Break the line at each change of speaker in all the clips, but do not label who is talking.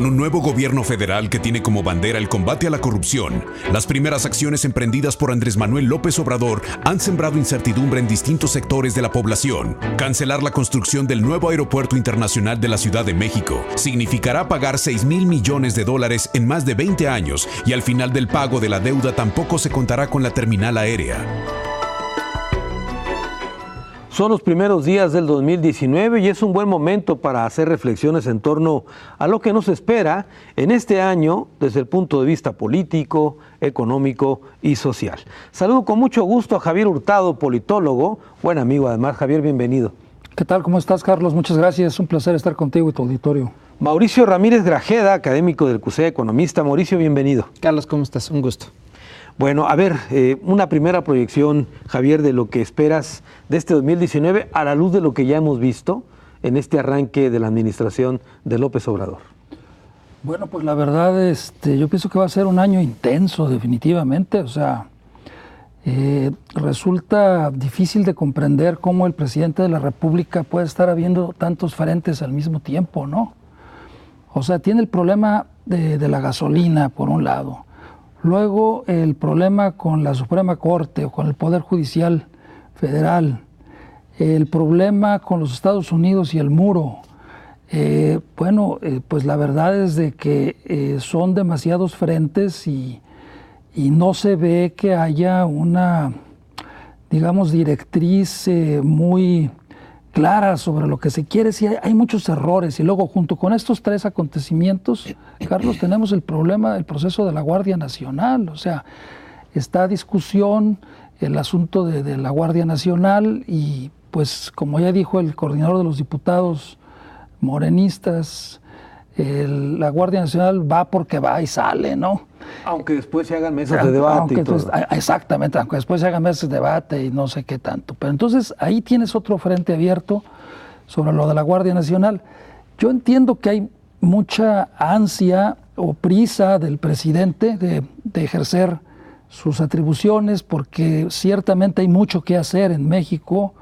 Con un nuevo gobierno federal que tiene como bandera el combate a la corrupción, las primeras acciones emprendidas por Andrés Manuel López Obrador han sembrado incertidumbre en distintos sectores de la población. Cancelar la construcción del nuevo aeropuerto internacional de la Ciudad de México significará pagar $6,000 millones en más de 20 años, y al final del pago de la deuda tampoco se contará con la terminal aérea.
Son los primeros días del 2019 y es un buen momento para hacer reflexiones en torno a lo que nos espera en este año desde el punto de vista político, económico y social. Saludo con mucho gusto a Javier Hurtado, politólogo, buen amigo además. Javier, bienvenido.
¿Qué tal? ¿Cómo estás, Carlos? Muchas gracias. Es un placer estar contigo y tu auditorio.
Mauricio Ramírez Grajeda, académico del CUSEA, economista. Mauricio, bienvenido.
Carlos, ¿cómo estás? Un gusto.
Bueno, a ver, una primera proyección, Javier, de lo que esperas de este 2019 a la luz de lo que ya hemos visto en este arranque de la administración de López Obrador.
Bueno, pues la verdad, yo pienso que va a ser un año intenso, definitivamente. O sea, resulta difícil de comprender cómo el presidente de la República puede estar habiendo tantos frentes al mismo tiempo, ¿no? O sea, tiene el problema de la gasolina, por un lado. Luego el problema con la Suprema Corte o con el Poder Judicial Federal, el problema con los Estados Unidos y el muro. Pues la verdad es de que son demasiados frentes y no se ve que haya una, digamos, directriz muy clara sobre lo que se quiere. Sí, hay muchos errores, y luego junto con estos tres acontecimientos, Carlos, tenemos el problema del proceso de la Guardia Nacional. O sea, está a discusión el asunto de la Guardia Nacional y pues como ya dijo el coordinador de los diputados morenistas, la Guardia Nacional va porque va y sale, ¿no?
Aunque después se hagan mesas de debate y todo.
Exactamente, aunque después se hagan mesas de debate y no sé qué tanto. Pero entonces ahí tienes otro frente abierto sobre lo de la Guardia Nacional. Yo entiendo que hay mucha ansia o prisa del presidente de ejercer sus atribuciones, porque ciertamente hay mucho que hacer en México.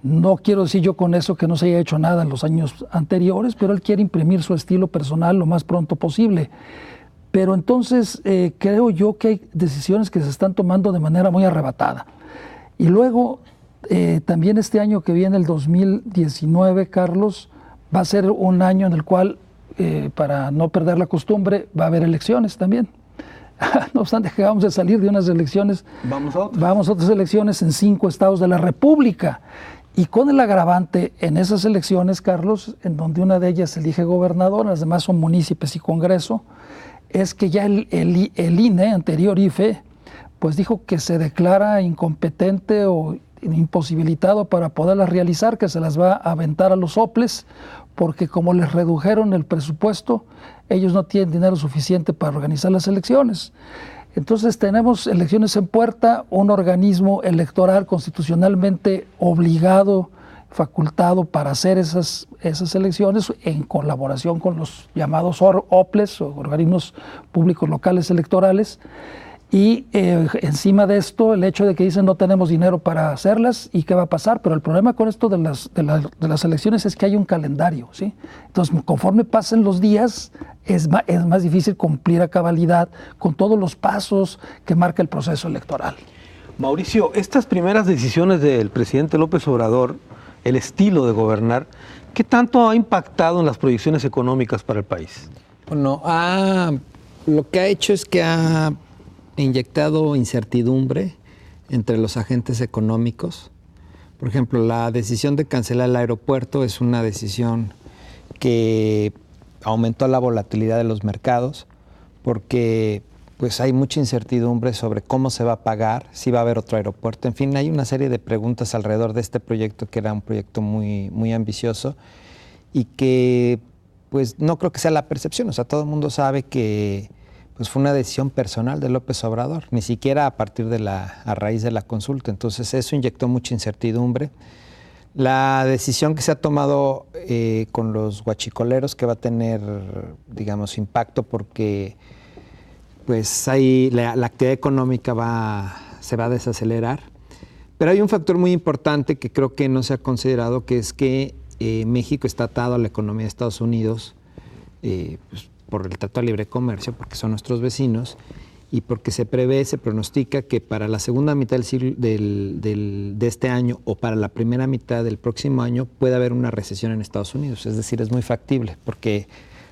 No quiero decir yo con eso que no se haya hecho nada en los años anteriores, pero él quiere imprimir su estilo personal lo más pronto posible. Pero entonces creo yo que hay decisiones que se están tomando de manera muy arrebatada. Y luego también este año que viene, el 2019, Carlos, va a ser un año en el cual, para no perder la costumbre, va a haber elecciones también. No obstante que acabamos de salir de unas elecciones, vamos a otras elecciones en 5 estados de la República. Y con el agravante en esas elecciones, Carlos, en donde una de ellas elige gobernador, las demás son municipios y Congreso, es que ya el INE, anterior IFE, pues dijo que se declara incompetente o imposibilitado para poderlas realizar, que se las va a aventar a los soples, porque como les redujeron el presupuesto, ellos no tienen dinero suficiente para organizar las elecciones. Entonces tenemos elecciones en puerta, un organismo electoral constitucionalmente obligado, facultado para hacer esas elecciones en colaboración con los llamados OPLES, o organismos públicos locales electorales. Y encima de esto, el hecho de que dicen no tenemos dinero para hacerlas, ¿y qué va a pasar? Pero el problema con esto de las elecciones es que hay un calendario, ¿sí? Entonces, conforme pasen los días, es más difícil cumplir a cabalidad con todos los pasos que marca el proceso electoral.
Mauricio, estas primeras decisiones del presidente López Obrador, el estilo de gobernar, ¿qué tanto ha impactado en las proyecciones económicas para el país?
Bueno, lo que ha hecho es que ha inyectado incertidumbre entre los agentes económicos. Por ejemplo, la decisión de cancelar el aeropuerto es una decisión que aumentó la volatilidad de los mercados, porque pues hay mucha incertidumbre sobre cómo se va a pagar, si va a haber otro aeropuerto. En fin, hay una serie de preguntas alrededor de este proyecto, que era un proyecto muy, muy ambicioso y que pues no creo que sea la percepción. O sea, todo el mundo sabe que pues fue una decisión personal de López Obrador, ni siquiera a raíz de la consulta. Entonces eso inyectó mucha incertidumbre. La decisión que se ha tomado con los huachicoleros, que va a tener, digamos, impacto, porque pues ahí la actividad económica se va a desacelerar. Pero hay un factor muy importante que creo que no se ha considerado, que es que México está atado a la economía de Estados Unidos, pues, por el Tratado de Libre Comercio, porque son nuestros vecinos, y porque se pronostica que para la segunda mitad de este año o para la primera mitad del próximo año puede haber una recesión en Estados Unidos. Es decir, es muy factible, porque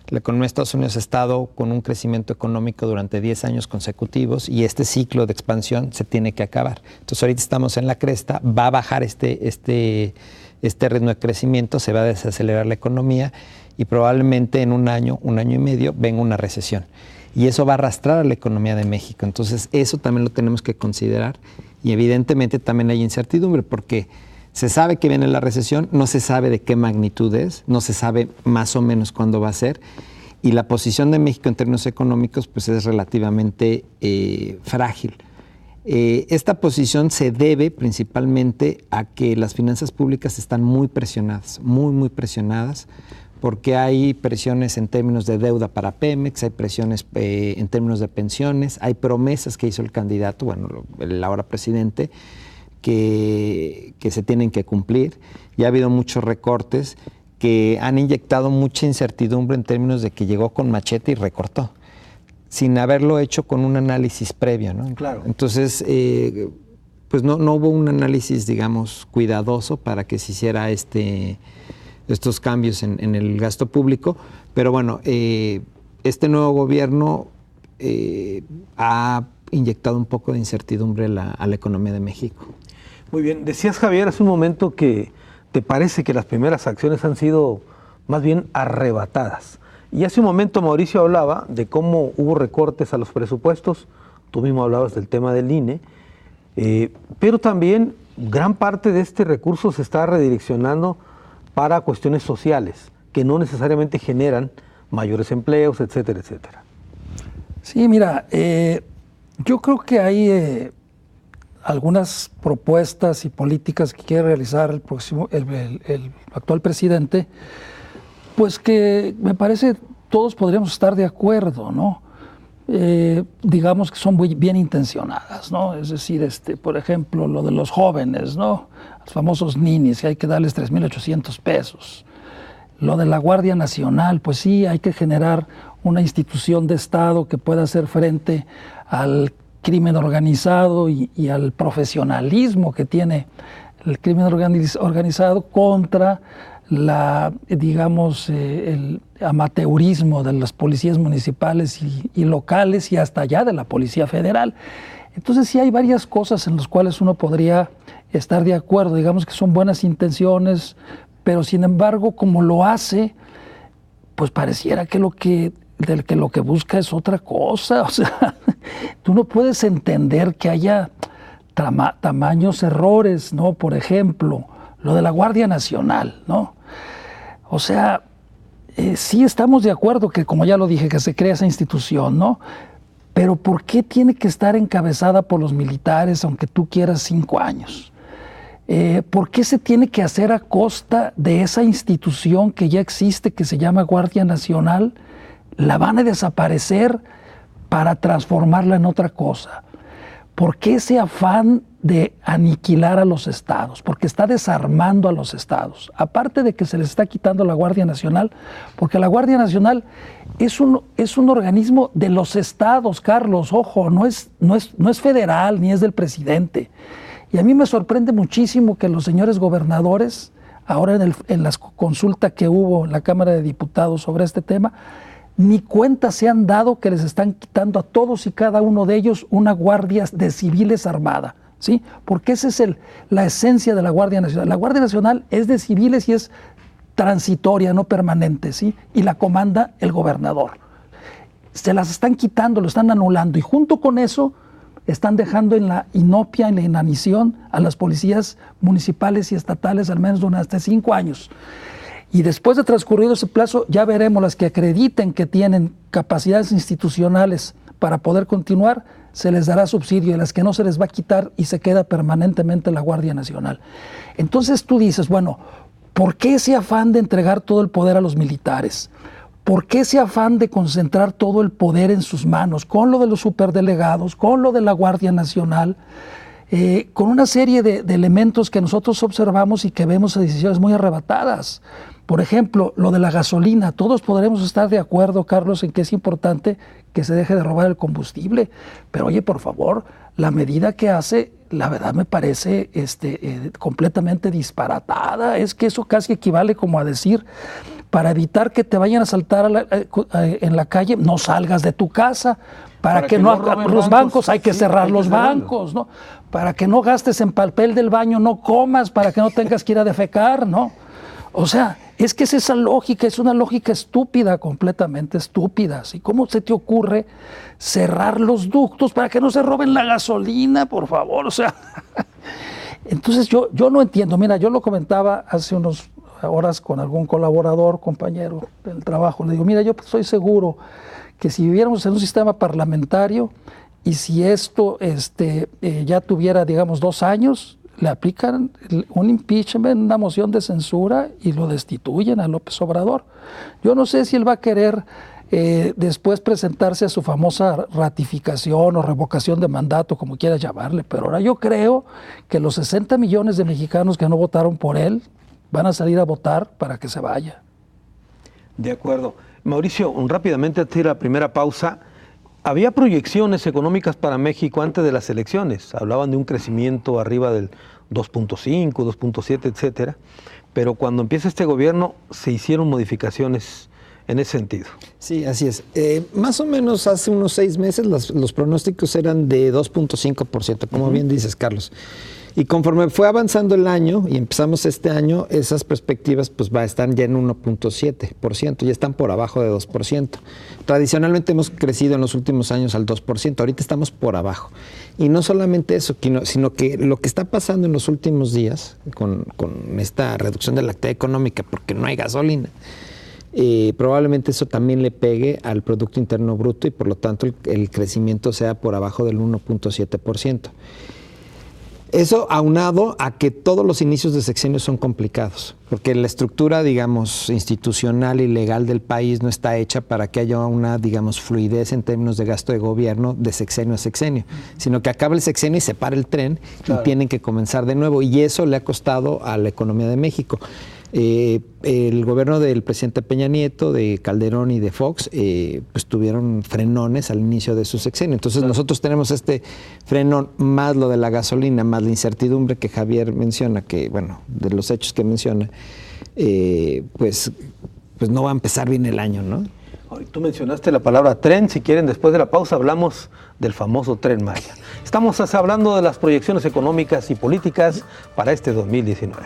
la economía de Estados Unidos ha estado con un crecimiento económico durante 10 años consecutivos y este ciclo de expansión se tiene que acabar. Entonces ahorita estamos en la cresta, va a bajar este ritmo de crecimiento, se va a desacelerar la economía y probablemente en un año y medio venga una recesión. Y eso va a arrastrar a la economía de México. Entonces eso también lo tenemos que considerar y evidentemente también hay incertidumbre porque se sabe que viene la recesión, no se sabe de qué magnitud es, no se sabe más o menos cuándo va a ser y la posición de México en términos económicos pues es relativamente frágil. Esta posición se debe principalmente a que las finanzas públicas están muy presionadas, muy presionadas, porque hay presiones en términos de deuda para Pemex, hay presiones en términos de pensiones, hay promesas que hizo el candidato, bueno, el ahora presidente, que se tienen que cumplir. Ya ha habido muchos recortes que han inyectado mucha incertidumbre en términos de que llegó con machete y recortó, sin haberlo hecho con un análisis previo, ¿no?
Claro.
Entonces, pues no hubo un análisis, digamos, cuidadoso para que se hiciera estos cambios en el gasto público, pero bueno, este nuevo gobierno ha inyectado un poco de incertidumbre a la economía de México.
Muy bien, decías Javier hace un momento que te parece que las primeras acciones han sido más bien arrebatadas. Y hace un momento Mauricio hablaba de cómo hubo recortes a los presupuestos, tú mismo hablabas del tema del INE, pero también gran parte de este recurso se está redireccionando para cuestiones sociales, que no necesariamente generan mayores empleos, etcétera, etcétera.
Sí, mira, yo creo que hay algunas propuestas y políticas que quiere realizar el actual presidente, pues que me parece todos podríamos estar de acuerdo, ¿no? Digamos que son muy bien intencionadas, ¿no? Es decir, por ejemplo, lo de los jóvenes, ¿no? Los famosos ninis, que hay que darles 3,800 pesos. Lo de la Guardia Nacional, pues sí, hay que generar una institución de Estado que pueda hacer frente al crimen organizado y al profesionalismo que tiene el crimen organizado contra el amateurismo de las policías municipales y locales y hasta allá de la Policía Federal. Entonces sí hay varias cosas en las cuales uno podría estar de acuerdo, digamos que son buenas intenciones, pero sin embargo como lo hace, pues pareciera que lo que busca es otra cosa. O sea, tú no puedes entender que haya tamaños errores, ¿no? Por ejemplo, lo de la Guardia Nacional, ¿no? O sea, sí estamos de acuerdo que, como ya lo dije, que se crea esa institución, ¿no? Pero ¿por qué tiene que estar encabezada por los militares, aunque tú quieras 5 años? ¿Por qué se tiene que hacer a costa de esa institución que ya existe, que se llama Guardia Nacional? La van a desaparecer para transformarla en otra cosa. ¿Por qué ese afán de aniquilar a los estados? Porque está desarmando a los estados. Aparte de que se les está quitando la Guardia Nacional, porque la Guardia Nacional es un organismo de los estados, Carlos, ojo, no es federal ni es del presidente. Y a mí me sorprende muchísimo que los señores gobernadores, ahora en la consulta que hubo en la Cámara de Diputados sobre este tema, ni cuenta se han dado que les están quitando a todos y cada uno de ellos una guardia de civiles armada, ¿sí? Porque esa es la esencia de la Guardia Nacional. La Guardia Nacional es de civiles y es transitoria, no permanente, ¿sí? Y la comanda el gobernador. Se las están quitando, lo están anulando y junto con eso están dejando en la inopia, en la inanición a las policías municipales y estatales al menos durante 5 años. Y después de transcurrido ese plazo, ya veremos las que acrediten que tienen capacidades institucionales para poder continuar, se les dará subsidio, y las que no se les va a quitar y se queda permanentemente la Guardia Nacional. Entonces tú dices, bueno, ¿por qué ese afán de entregar todo el poder a los militares? ¿Por qué ese afán de concentrar todo el poder en sus manos, con lo de los superdelegados, con lo de la Guardia Nacional? con una serie de elementos que nosotros observamos y que vemos a decisiones muy arrebatadas. Por ejemplo, lo de la gasolina. Todos podremos estar de acuerdo, Carlos, en que es importante que se deje de robar el combustible. Pero oye, por favor, la medida que hace, la verdad me parece completamente disparatada. Es que eso casi equivale como a decir, para evitar que te vayan a asaltar en la calle, no salgas de tu casa. Para que no los bancos hay que cerrar los bancos, ¿no? Para que no gastes en papel del baño, no comas, para que no tengas que ir a defecar, ¿no? O sea, es que es esa lógica, es una lógica estúpida, completamente estúpida. ¿Sí? ¿Cómo se te ocurre cerrar los ductos para que no se roben la gasolina, por favor? O sea, entonces yo no entiendo. Mira, yo lo comentaba hace unas horas con algún colaborador, compañero del trabajo. Le digo, mira, yo estoy seguro que si viviéramos en un sistema parlamentario y si esto ya tuviera, digamos, 2 años, le aplican un impeachment, una moción de censura y lo destituyen a López Obrador. Yo no sé si él va a querer después presentarse a su famosa ratificación o revocación de mandato, como quieras llamarle, pero ahora yo creo que los 60 millones de mexicanos que no votaron por él van a salir a votar para que se vaya.
De acuerdo. Mauricio, rápidamente antes de ir a la primera pausa, había proyecciones económicas para México antes de las elecciones. Hablaban de un crecimiento arriba del 2.5, 2.7, etcétera. Pero cuando empieza este gobierno se hicieron modificaciones en ese sentido.
Sí, así es. Más o menos hace unos 6 meses los pronósticos eran de 2.5%, como bien dices, Carlos. Y conforme fue avanzando el año y empezamos este año, esas perspectivas pues están ya en 1.7%, ya están por abajo de 2%. Tradicionalmente hemos crecido en los últimos años al 2%, ahorita estamos por abajo. Y no solamente eso, sino que lo que está pasando en los últimos días con esta reducción de la actividad económica, porque no hay gasolina, probablemente eso también le pegue al Producto Interno Bruto y por lo tanto el crecimiento sea por abajo del 1.7%. Eso aunado a que todos los inicios de sexenio son complicados, porque la estructura, digamos, institucional y legal del país no está hecha para que haya una, digamos, fluidez en términos de gasto de gobierno de sexenio a sexenio, sino que acaba el sexenio y se para el tren y tienen que comenzar de nuevo, y eso le ha costado a la economía de México. El gobierno del presidente Peña Nieto, de Calderón y de Fox, pues tuvieron frenones al inicio de su sexenio. Entonces nosotros tenemos este frenón más lo de la gasolina, más la incertidumbre que Javier menciona, que bueno, de los hechos que menciona, pues no va a empezar bien el año, ¿no?
Tú mencionaste la palabra tren. Si quieren, después de la pausa hablamos del famoso Tren Maya. Estamos hablando de las proyecciones económicas y políticas para este 2019.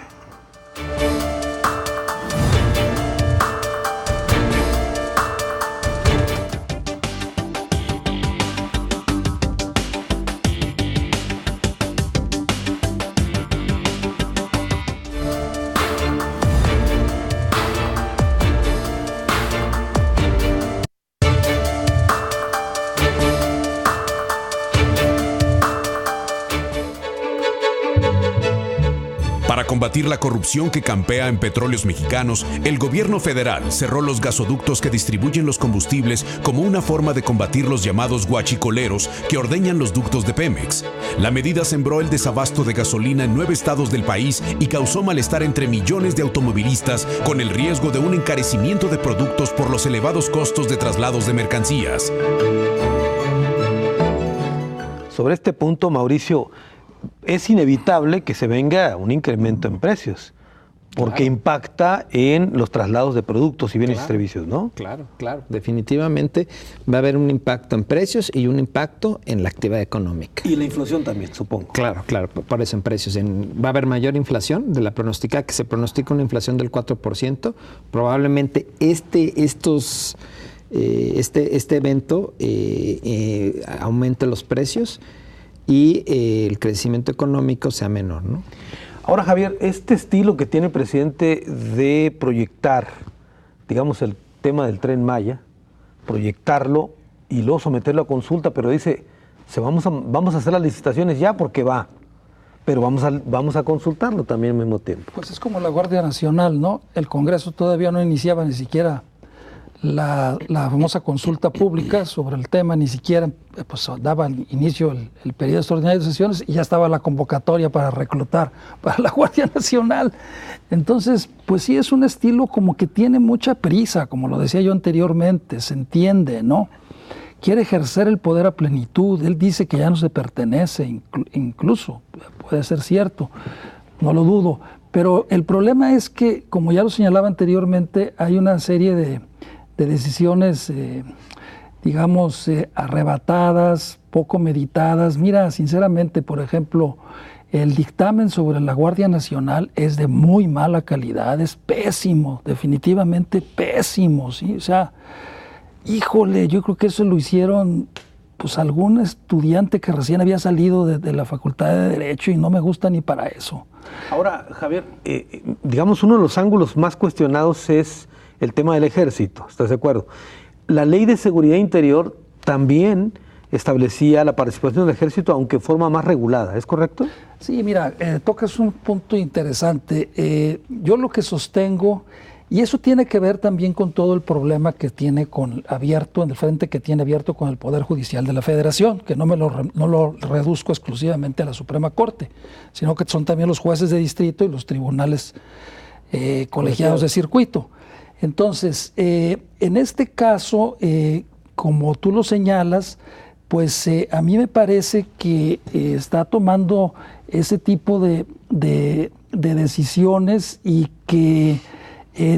Para combatir la corrupción que campea en Petróleos Mexicanos, el gobierno federal cerró los gasoductos que distribuyen los combustibles como una forma de combatir los llamados guachicoleros que ordeñan los ductos de Pemex. La medida sembró el desabasto de gasolina en 9 estados del país y causó malestar entre millones de automovilistas, con el riesgo de un encarecimiento de productos por los elevados costos de traslados de mercancías.
Sobre este punto, Mauricio, es inevitable que se venga un incremento en precios, porque impacta en los traslados de productos y bienes y servicios, ¿no?
Claro, definitivamente va a haber un impacto en precios y un impacto en la actividad económica.
Y la inflación también, supongo.
Claro, por eso en precios. Va a haber mayor inflación de la pronosticada, que se pronostica una inflación del 4%. Probablemente este evento aumente los precios y el crecimiento económico sea menor, ¿no?
Ahora, Javier, este estilo que tiene el presidente de proyectar, digamos, el tema del Tren Maya, proyectarlo y luego someterlo a consulta, pero dice, vamos a hacer las licitaciones ya porque va, pero vamos a consultarlo también al mismo tiempo.
Pues es como la Guardia Nacional, ¿no? El Congreso todavía no iniciaba ni siquiera la famosa consulta pública sobre el tema, ni siquiera pues, daba inicio el periodo extraordinario de sesiones y ya estaba la convocatoria para reclutar para la Guardia Nacional. Entonces, pues sí es un estilo como que tiene mucha prisa, como lo decía yo anteriormente, se entiende, ¿no? Quiere ejercer el poder a plenitud, él dice que ya no se pertenece, incluso, puede ser cierto, no lo dudo, pero el problema es que, como ya lo señalaba anteriormente, hay una serie de decisiones, digamos, arrebatadas, poco meditadas. Mira, sinceramente, por ejemplo, el dictamen sobre la Guardia Nacional es de muy mala calidad, es pésimo, definitivamente pésimo, ¿sí? O sea, híjole, yo creo que eso lo hicieron pues algún estudiante que recién había salido de la Facultad de Derecho y no me gusta ni para eso.
Ahora, Javier, digamos, uno de los ángulos más cuestionados es el tema del ejército, ¿estás de acuerdo? La Ley de Seguridad Interior también establecía la participación del ejército, aunque de forma más regulada, ¿es correcto?
Sí, mira, tocas un punto interesante. Yo lo que sostengo, y eso tiene que ver también con todo el problema que tiene en el frente que tiene abierto con el Poder Judicial de la Federación, que no lo reduzco exclusivamente a la Suprema Corte, sino que son también los jueces de distrito y los tribunales colegiados de circuito. Entonces, en este caso, como tú lo señalas, pues a mí me parece que está tomando ese tipo de decisiones y que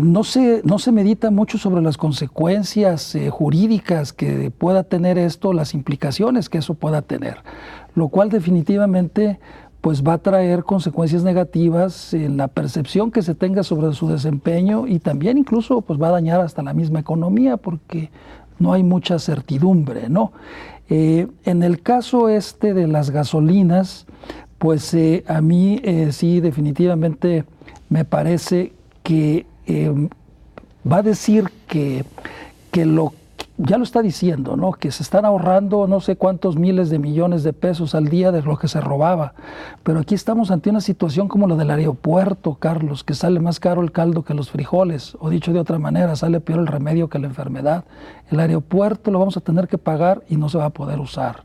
no se medita mucho sobre las consecuencias jurídicas que pueda tener esto, las implicaciones que eso pueda tener, lo cual definitivamente pues va a traer consecuencias negativas en la percepción que se tenga sobre su desempeño y también incluso pues va a dañar hasta la misma economía porque no hay mucha certidumbre, ¿no? En el caso de las gasolinas, pues a mí sí definitivamente me parece que va a decir que ya lo está diciendo, ¿no? Que se están ahorrando no sé cuántos miles de millones de pesos al día de lo que se robaba. Pero aquí estamos ante una situación como la del aeropuerto, Carlos, que sale más caro el caldo que los frijoles, o dicho de otra manera, sale peor el remedio que la enfermedad. El aeropuerto lo vamos a tener que pagar y no se va a poder usar.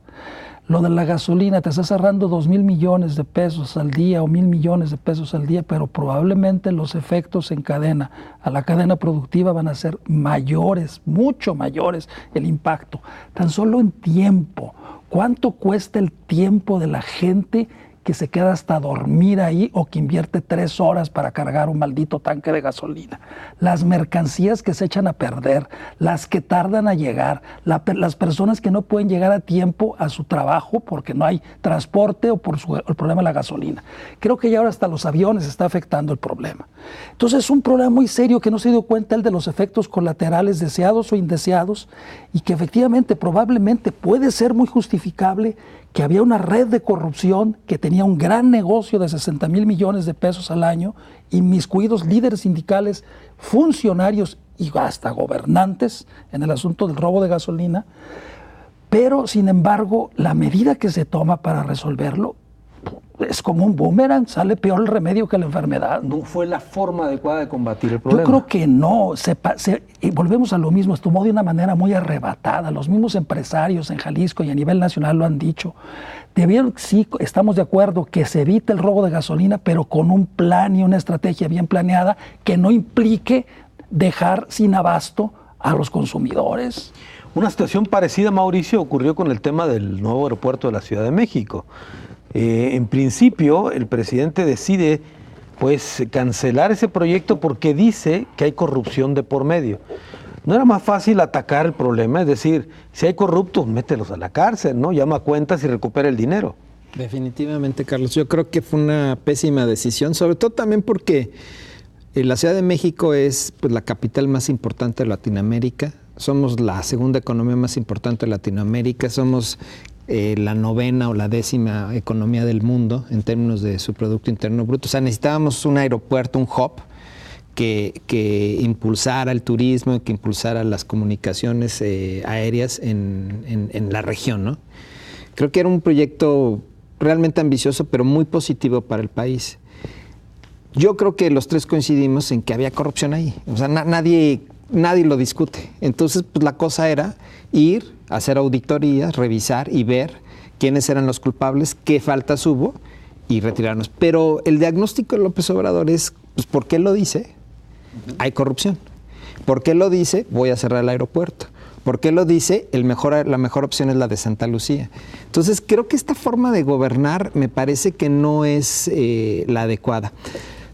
Lo de la gasolina, te estás ahorrando 2,000 millones de pesos al día o 1,000 millones de pesos al día, pero probablemente los efectos en cadena, a la cadena productiva van a ser mayores, mucho mayores el impacto. Tan solo en tiempo. ¿Cuánto cuesta el tiempo de la gente que se queda hasta dormir ahí o que invierte 3 horas para cargar un maldito tanque de gasolina? Las mercancías que se echan a perder, las que tardan a llegar, las personas que no pueden llegar a tiempo a su trabajo porque no hay transporte o por el problema de la gasolina. Creo que ya ahora hasta los aviones está afectando el problema. Entonces es un problema muy serio que no se dio cuenta el de los efectos colaterales deseados o indeseados y que efectivamente probablemente puede ser muy justificable que había una red de corrupción que tenía un gran negocio de 60,000 millones de pesos al año, inmiscuidos líderes sindicales, funcionarios y hasta gobernantes en el asunto del robo de gasolina, pero sin embargo la medida que se toma para resolverlo es como un boomerang, sale peor el remedio que la enfermedad.
No fue la forma adecuada de combatir el problema.
Yo creo que no, volvemos a lo mismo, estuvo de una manera muy arrebatada, los mismos empresarios en Jalisco y a nivel nacional lo han dicho. Sí, estamos de acuerdo que se evite el robo de gasolina, pero con un plan y una estrategia bien planeada que no implique dejar sin abasto a los consumidores.
Una situación parecida, Mauricio, ocurrió con el tema del nuevo aeropuerto de la Ciudad de México. En principio, el presidente decide pues cancelar ese proyecto porque dice que hay corrupción de por medio. ¿No era más fácil atacar el problema? Es decir, si hay corruptos, mételos a la cárcel, ¿no? Llama cuentas y recupera el dinero.
Definitivamente, Carlos. Yo creo que fue una pésima decisión, sobre todo también porque la Ciudad de México es pues, la capital más importante de Latinoamérica. Somos la segunda economía más importante de Latinoamérica. Somos la 9ª o la 10ª economía del mundo en términos de su Producto Interno Bruto. O sea, necesitábamos un aeropuerto, un hub, que impulsara el turismo, que impulsara las comunicaciones aéreas en la región, ¿no? Creo que era un proyecto realmente ambicioso, pero muy positivo para el país. Yo creo que los tres coincidimos en que había corrupción ahí. O sea, nadie nadie lo discute. Entonces, pues la cosa era ir, hacer auditorías, revisar y ver quiénes eran los culpables, qué faltas hubo y retirarnos. Pero el diagnóstico de López Obrador es, pues, ¿por qué lo dice? Hay corrupción. ¿Por qué lo dice? Voy a cerrar el aeropuerto. ¿Por qué lo dice? La mejor opción es la de Santa Lucía. Entonces, creo que esta forma de gobernar me parece que no es la adecuada.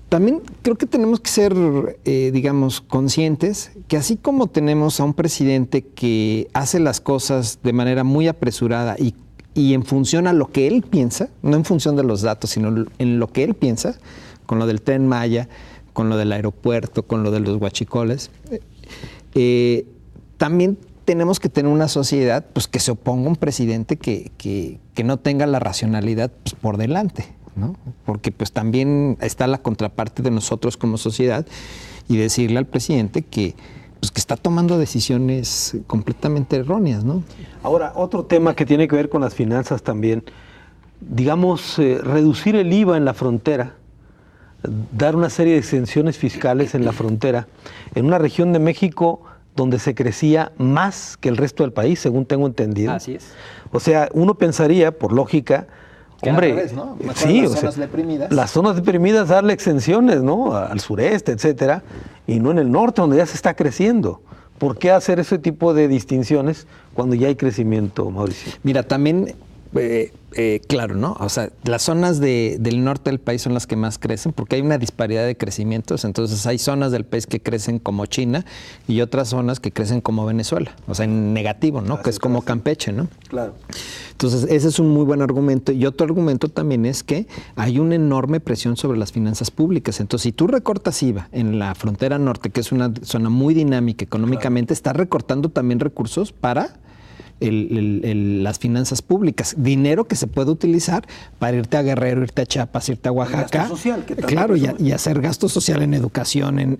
También creo que tenemos que ser, digamos, conscientes que así como tenemos a un presidente que hace las cosas de manera muy apresurada y en función a lo que él piensa, no en función de los datos, sino en lo que él piensa, con lo del Tren Maya, con lo del aeropuerto, con lo de los huachicoles, también tenemos que tener una sociedad, pues, que se oponga a un presidente que no tenga la racionalidad, pues, por delante, ¿no? Porque pues también está la contraparte de nosotros como sociedad y decirle al presidente que está tomando decisiones completamente erróneas, ¿no?
Ahora, otro tema que tiene que ver con las finanzas también, digamos, reducir el IVA en la frontera, dar una serie de exenciones fiscales en la frontera, en una región de México donde se crecía más que el resto del país, según tengo entendido.
Así es.
O sea, uno pensaría, por lógica,
que
hombre,
al revés, ¿no?
sí,
las zonas deprimidas.
Las zonas deprimidas darle exenciones, ¿no? Al sureste, etcétera, y no en el norte, donde ya se está creciendo. ¿Por qué hacer ese tipo de distinciones cuando ya hay crecimiento, Mauricio?
Mira, también, claro, ¿no? O sea, las zonas del norte del país son las que más crecen porque hay una disparidad de crecimientos. Entonces, hay zonas del país que crecen como China y otras zonas que crecen como Venezuela. O sea, en negativo, ¿no? Que es como Campeche, ¿no?
Claro.
Entonces, ese es un muy buen argumento. Y otro argumento también es que hay una enorme presión sobre las finanzas públicas. Entonces, si tú recortas IVA en la frontera norte, que es una zona muy dinámica económicamente, estás recortando también recursos para las finanzas públicas, dinero que se puede utilizar para irte a Guerrero, irte a Chiapas, irte a Oaxaca.
Gasto social, que
claro, y hacer gasto social en educación,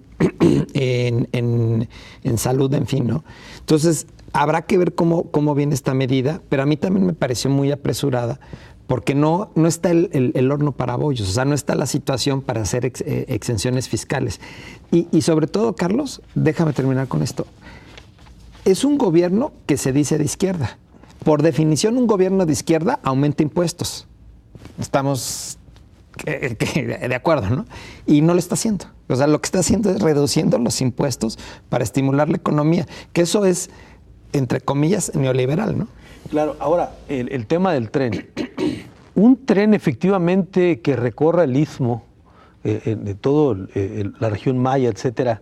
en salud, en fin, ¿no? Entonces, habrá que ver cómo viene esta medida, pero a mí también me pareció muy apresurada, porque no está el horno para bollos, o sea, no está la situación para hacer exenciones fiscales. Y sobre todo, Carlos, déjame terminar con esto. Es un gobierno que se dice de izquierda. Por definición, un gobierno de izquierda aumenta impuestos. Estamos de acuerdo, ¿no? Y no lo está haciendo. O sea, lo que está haciendo es reduciendo los impuestos para estimular la economía, que eso es, entre comillas, neoliberal, ¿no?
Claro, ahora, el tema del tren. Un tren efectivamente que recorra el istmo, de toda la región maya, etcétera,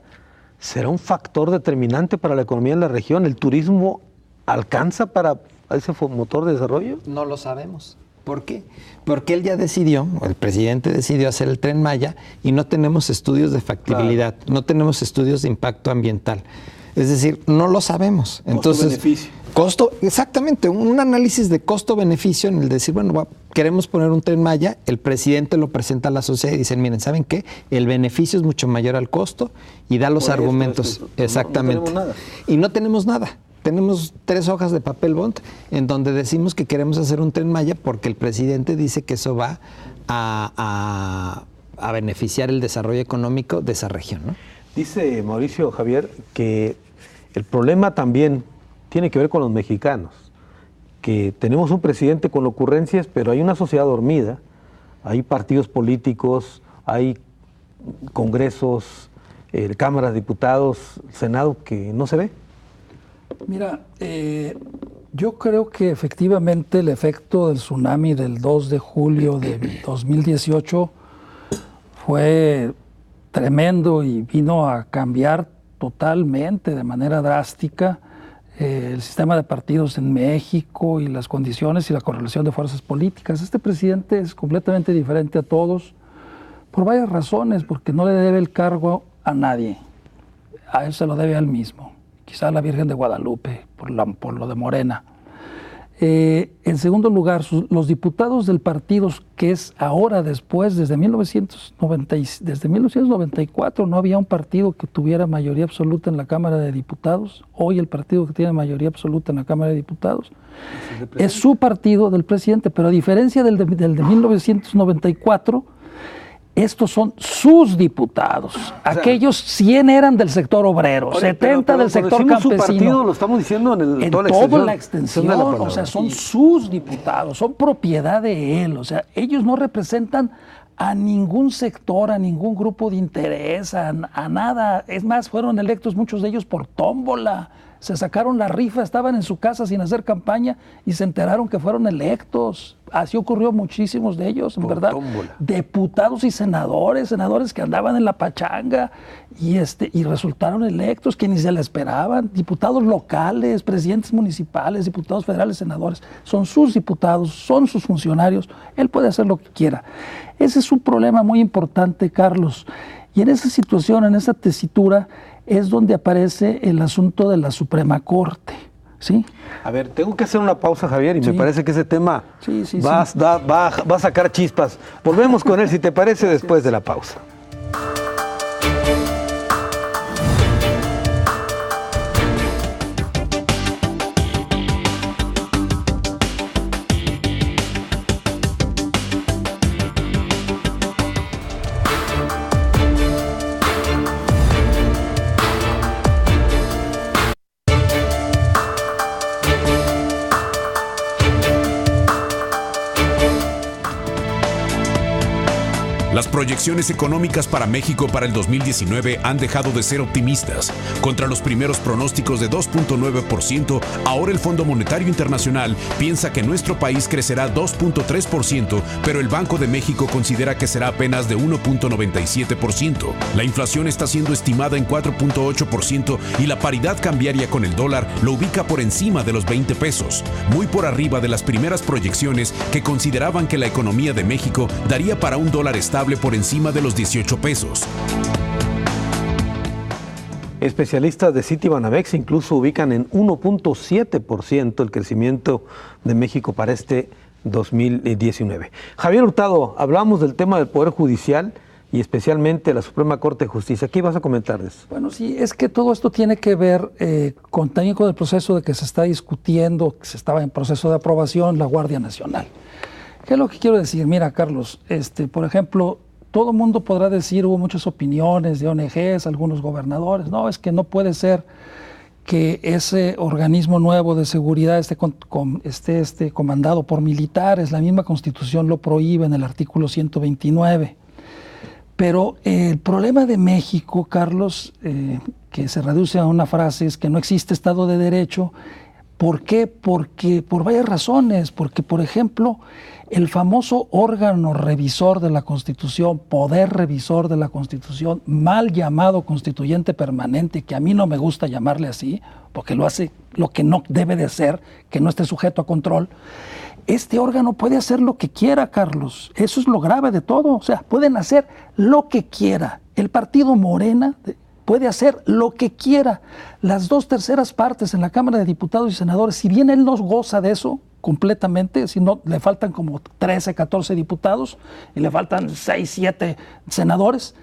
¿será un factor determinante para la economía de la región? ¿El turismo alcanza para ese motor de desarrollo?
No lo sabemos. ¿Por qué? Porque él ya decidió, el presidente decidió hacer el Tren Maya y no tenemos estudios de factibilidad, no tenemos estudios de impacto ambiental. Es decir, no lo sabemos. Entonces, costo, exactamente, un análisis de costo-beneficio en el decir, bueno, queremos poner un Tren Maya, el presidente lo presenta a la sociedad y dicen, miren, ¿saben qué? El beneficio es mucho mayor al costo y da los argumentos. Exactamente.
No tenemos nada.
Y no tenemos nada. Tenemos 3 hojas de papel bond en donde decimos que queremos hacer un Tren Maya porque el presidente dice que eso va a beneficiar el desarrollo económico de esa región, ¿no?
Dice Mauricio, Javier, que el problema también tiene que ver con los mexicanos, que tenemos un presidente con ocurrencias, pero hay una sociedad dormida, hay partidos políticos, hay congresos, cámaras de diputados, Senado, que no se ve.
Mira, yo creo que efectivamente el efecto del tsunami del 2 de julio de 2018 fue tremendo y vino a cambiar totalmente, de manera drástica, el sistema de partidos en México y las condiciones y la correlación de fuerzas políticas. Este presidente es completamente diferente a todos por varias razones, porque no le debe el cargo a nadie, a él se lo debe a él mismo, quizá a la Virgen de Guadalupe, por lo de Morena. En segundo lugar, los diputados del partido, que es ahora después, desde 1994 no había un partido que tuviera mayoría absoluta en la Cámara de Diputados. Hoy el partido que tiene mayoría absoluta en la Cámara de Diputados es su partido del presidente, pero a diferencia del de 1994, Estos son sus diputados. Aquellos 100 eran del sector obrero, 70 del sector campesino.
Su partido, lo estamos diciendo
en toda la extensión, o sea, son sus diputados, son propiedad de él. O sea, ellos no representan a ningún sector, a ningún grupo de interés, a nada. Es más, fueron electos muchos de ellos por tómbola. Se sacaron la rifa, estaban en su casa sin hacer campaña y se enteraron que fueron electos. Así ocurrió muchísimos de ellos, en verdad. Tómbola. Diputados y senadores que andaban en la pachanga y resultaron electos, que ni se la esperaban. Diputados locales, presidentes municipales, diputados federales, senadores. Son sus diputados, son sus funcionarios. Él puede hacer lo que quiera. Ese es un problema muy importante, Carlos. Y en esa situación, en esa tesitura, es donde aparece el asunto de la Suprema Corte, ¿sí?
A ver, tengo que hacer una pausa, Javier, y me parece que ese tema va a sacar chispas. Volvemos con él, si te parece, después de la pausa.
Las proyecciones económicas para México para el 2019 han dejado de ser optimistas. Contra los primeros pronósticos de 2.9%, ahora el Fondo Monetario Internacional piensa que nuestro país crecerá 2.3%, pero el Banco de México considera que será apenas de 1.97%. La inflación está siendo estimada en 4.8% y la paridad cambiaria con el dólar lo ubica por encima de los 20 pesos, muy por arriba de las primeras proyecciones que consideraban que la economía de México daría para un dólar estable por encima de los 18 pesos.
Especialistas de Citibanamex incluso ubican en 1.7% el crecimiento de México para este 2019. Javier Hurtado, hablamos del tema del Poder Judicial y especialmente la Suprema Corte de Justicia. ¿Qué vas a comentar de eso?
Bueno, sí, es que todo esto tiene que ver también con el proceso de que se está discutiendo, que se estaba en proceso de aprobación, la Guardia Nacional. ¿Qué es lo que quiero decir? Mira, Carlos, por ejemplo, todo el mundo podrá decir, hubo muchas opiniones de ONGs, algunos gobernadores, no, es que no puede ser que ese organismo nuevo de seguridad esté comandado por militares, la misma Constitución lo prohíbe en el artículo 129. Pero el problema de México, Carlos, que se reduce a una frase, es que no existe Estado de Derecho. ¿Por qué? Porque por varias razones, porque por ejemplo, el famoso órgano revisor de la Constitución, poder revisor de la Constitución, mal llamado constituyente permanente, que a mí no me gusta llamarle así, porque lo hace lo que no debe de ser, que no esté sujeto a control. Este órgano puede hacer lo que quiera, Carlos. Eso es lo grave de todo. O sea, pueden hacer lo que quiera. El partido Morena puede hacer lo que quiera. Las 2/3 partes en la Cámara de Diputados y Senadores, si bien él no goza de eso completamente, si no, le faltan como 13, 14 diputados y le faltan 6, 7 senadores,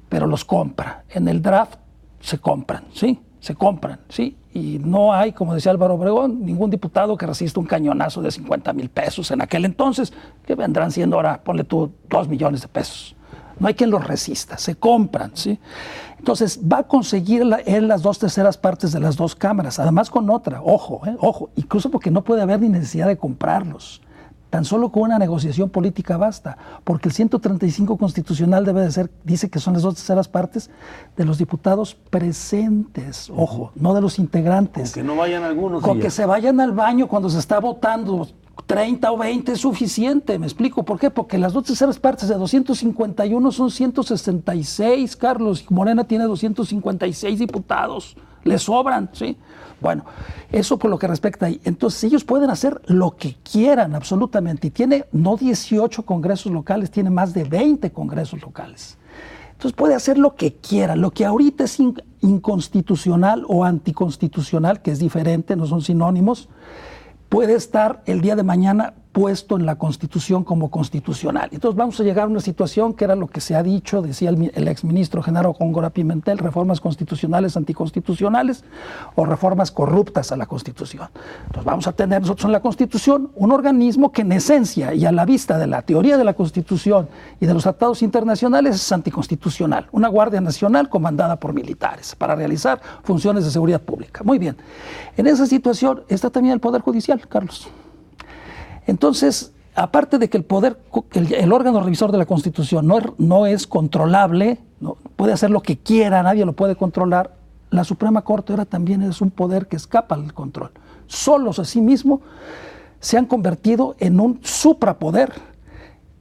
pero los compra. En el draft se compran, ¿sí? Se compran, ¿sí? Y no hay, como decía Álvaro Obregón, ningún diputado que resista un cañonazo de 50,000 pesos en aquel entonces, que vendrán siendo ahora, ponle tú, 2 millones de pesos. No hay quien los resista, se compran, ¿sí? Entonces, va a conseguir él las 2/3 partes de las dos cámaras, además con otra, ojo, incluso porque no puede haber ni necesidad de comprarlos. Tan solo con una negociación política basta, porque el 135 constitucional debe de ser, dice que son las 2/3 partes de los diputados presentes, ojo, no de los integrantes.
Con que no vayan algunos.
Con que se vayan al baño cuando se está votando. 30 o 20 es suficiente, ¿me explico? ¿Por qué? Porque las 2/3 partes de 251 son 166, Carlos, y Morena tiene 256 diputados, le sobran, ¿sí? Bueno, eso por lo que respecta ahí. Entonces ellos pueden hacer lo que quieran absolutamente, y tiene no 18 congresos locales, tiene más de 20 congresos locales. Entonces puede hacer lo que quiera. Lo que ahorita es inconstitucional o anticonstitucional, que es diferente, no son sinónimos, puede estar el día de mañana puesto en la Constitución como constitucional. Entonces vamos a llegar a una situación que era lo que se ha dicho, decía el exministro Genaro Góngora Pimentel, reformas constitucionales anticonstitucionales o reformas corruptas a la Constitución. Entonces vamos a tener nosotros en la Constitución un organismo que en esencia y a la vista de la teoría de la Constitución y de los tratados internacionales es anticonstitucional. Una Guardia Nacional comandada por militares para realizar funciones de seguridad pública. Muy bien. En esa situación está también el Poder Judicial, Carlos. Entonces, aparte de que el órgano revisor de la Constitución no es controlable, no, puede hacer lo que quiera, nadie lo puede controlar, la Suprema Corte ahora también es un poder que escapa del control. Solos a sí mismo se han convertido en un suprapoder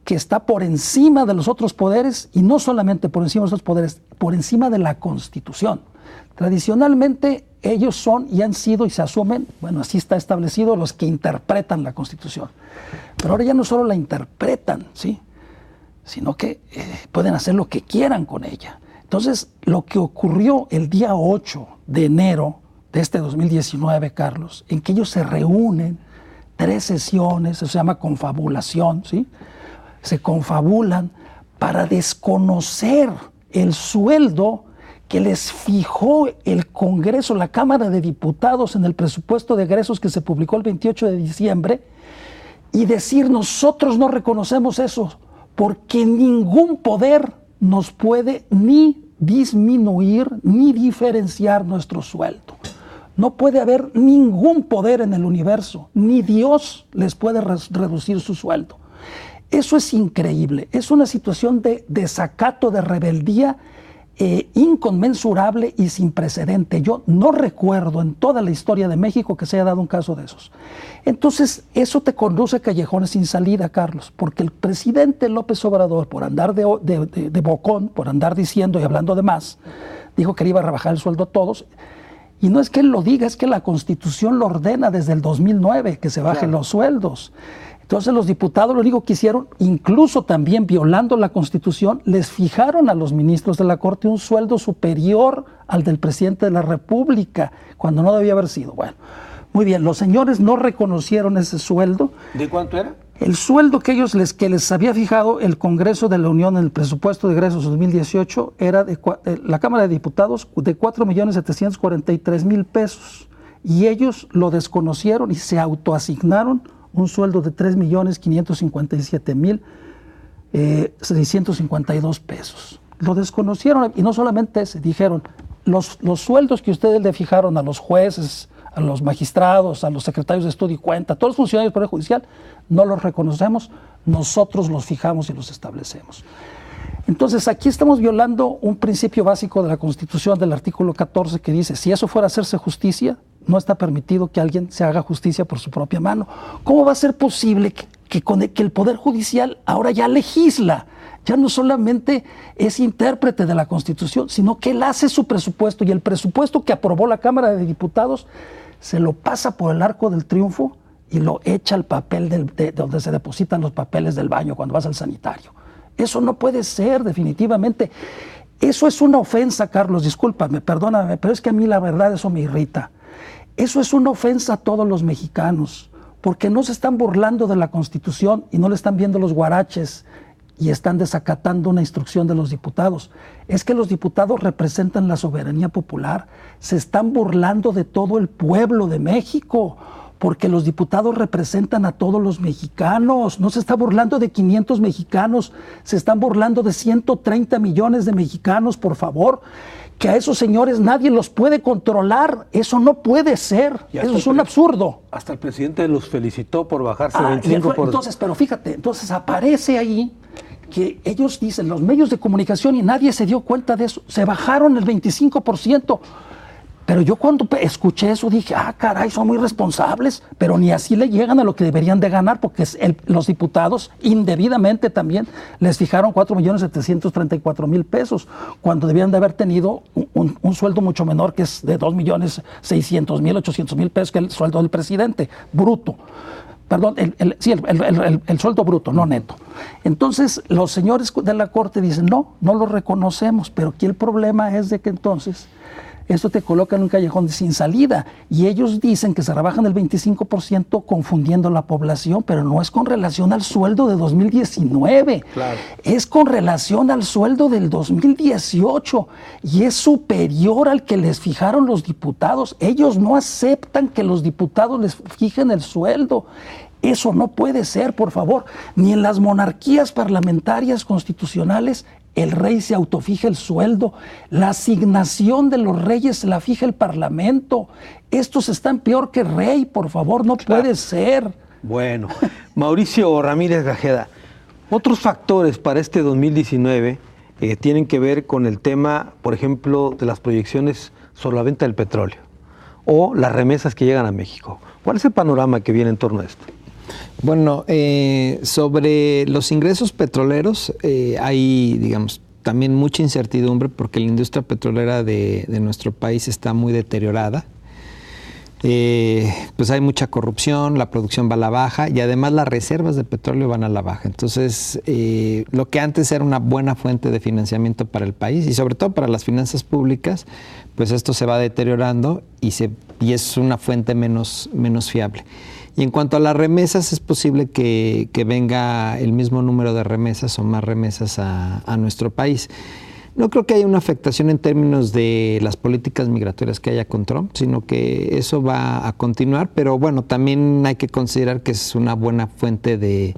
que está por encima de los otros poderes, y no solamente por encima de los otros poderes, por encima de la Constitución. Tradicionalmente ellos son y han sido y se asumen, bueno, así está establecido, los que interpretan la Constitución. Pero ahora ya no solo la interpretan, ¿sí?, sino que pueden hacer lo que quieran con ella. Entonces, lo que ocurrió el día 8 de enero de este 2019, Carlos, en que ellos se reúnen, 3 sesiones, eso se llama confabulación, ¿sí?, se confabulan para desconocer el sueldo que les fijó el Congreso, la Cámara de Diputados, en el presupuesto de egresos que se publicó el 28 de diciembre, y decir: nosotros no reconocemos eso, porque ningún poder nos puede ni disminuir ni diferenciar nuestro sueldo. No puede haber ningún poder en el universo, ni Dios les puede reducir su sueldo. Eso es increíble, es una situación de desacato, de rebeldía inconmensurable y sin precedente. Yo no recuerdo en toda la historia de México que se haya dado un caso de esos. Entonces, eso te conduce a callejones sin salida, Carlos, porque el presidente López Obrador, por andar de bocón, por andar diciendo y hablando de más, dijo que le iba a rebajar el sueldo a todos. Y no es que él lo diga, es que la Constitución lo ordena desde el 2009, que se bajen los sueldos. Entonces los diputados lo único que hicieron, incluso también violando la Constitución, les fijaron a los ministros de la Corte un sueldo superior al del presidente de la República, cuando no debía haber sido. Bueno, muy bien, los señores no reconocieron ese sueldo.
¿De cuánto era?
El sueldo que les había fijado el Congreso de la Unión en el presupuesto de egresos 2018 era de la Cámara de Diputados de 4.743.000 pesos. Y ellos lo desconocieron y se autoasignaron un sueldo de 3.557.652 pesos. Lo desconocieron, y no solamente ese, dijeron: los sueldos que ustedes le fijaron a los jueces, a los magistrados, a los secretarios de estudio y cuenta, a todos los funcionarios del Poder Judicial, no los reconocemos, nosotros los fijamos y los establecemos. Entonces, aquí estamos violando un principio básico de la Constitución, del artículo 14, que dice: si eso fuera a hacerse justicia, no está permitido que alguien se haga justicia por su propia mano. ¿Cómo va a ser posible que el Poder Judicial ahora ya legisla? Ya no solamente es intérprete de la Constitución, sino que él hace su presupuesto, y el presupuesto que aprobó la Cámara de Diputados se lo pasa por el arco del triunfo y lo echa al papel de donde se depositan los papeles del baño cuando vas al sanitario. Eso no puede ser, definitivamente. Eso es una ofensa, Carlos, discúlpame, perdóname, pero es que a mí la verdad eso me irrita. Eso es una ofensa a todos los mexicanos, porque no se están burlando de la Constitución y no le están viendo los guaraches y están desacatando una instrucción de los diputados. Es que los diputados representan la soberanía popular, se están burlando de todo el pueblo de México, porque los diputados representan a todos los mexicanos. No se está burlando de 500 mexicanos, se están burlando de 130 millones de mexicanos, por favor. Que a esos señores nadie los puede controlar, eso no puede ser, eso es un absurdo.
Hasta el presidente los felicitó por bajarse 25%.
Entonces, pero fíjate, entonces aparece ahí que ellos dicen, los medios de comunicación, y nadie se dio cuenta de eso, se bajaron el 25%. Pero yo cuando escuché eso dije: ah, caray, son muy responsables, pero ni así le llegan a lo que deberían de ganar, porque los diputados indebidamente también les fijaron 4.734.000 pesos, cuando debían de haber tenido un sueldo mucho menor, que es de 2.600.000, 800.000 pesos, que es el sueldo del presidente, bruto. Perdón, el sueldo bruto, no neto. Entonces, los señores de la Corte dicen: no lo reconocemos, pero aquí el problema es de que entonces esto te coloca en un callejón sin salida. Y ellos dicen que se rebajan el 25% confundiendo la población, pero no es con relación al sueldo de 2019.
Claro.
Es con relación al sueldo del 2018 y es superior al que les fijaron los diputados. Ellos no aceptan que los diputados les fijen el sueldo. Eso no puede ser, por favor. Ni en las monarquías parlamentarias constitucionales el rey se autofija el sueldo. La asignación de los reyes la fija el Parlamento. Estos están peor que rey, por favor, no puede ser.
Bueno, Mauricio Ramírez Grajeda, otros factores para este 2019 tienen que ver con el tema, por ejemplo, de las proyecciones sobre la venta del petróleo o las remesas que llegan a México. ¿Cuál es el panorama que viene en torno a esto?
Bueno, sobre los ingresos petroleros hay, digamos, también mucha incertidumbre porque la industria petrolera de nuestro país está muy deteriorada. Pues hay mucha corrupción, la producción va a la baja y además las reservas de petróleo van a la baja. Entonces, lo que antes era una buena fuente de financiamiento para el país y sobre todo para las finanzas públicas, pues esto se va deteriorando y es una fuente menos fiable. Y en cuanto a las remesas, es posible que venga el mismo número de remesas o más remesas a nuestro país. No creo que haya una afectación en términos de las políticas migratorias que haya con Trump, sino que eso va a continuar, pero bueno, también hay que considerar que es una buena fuente de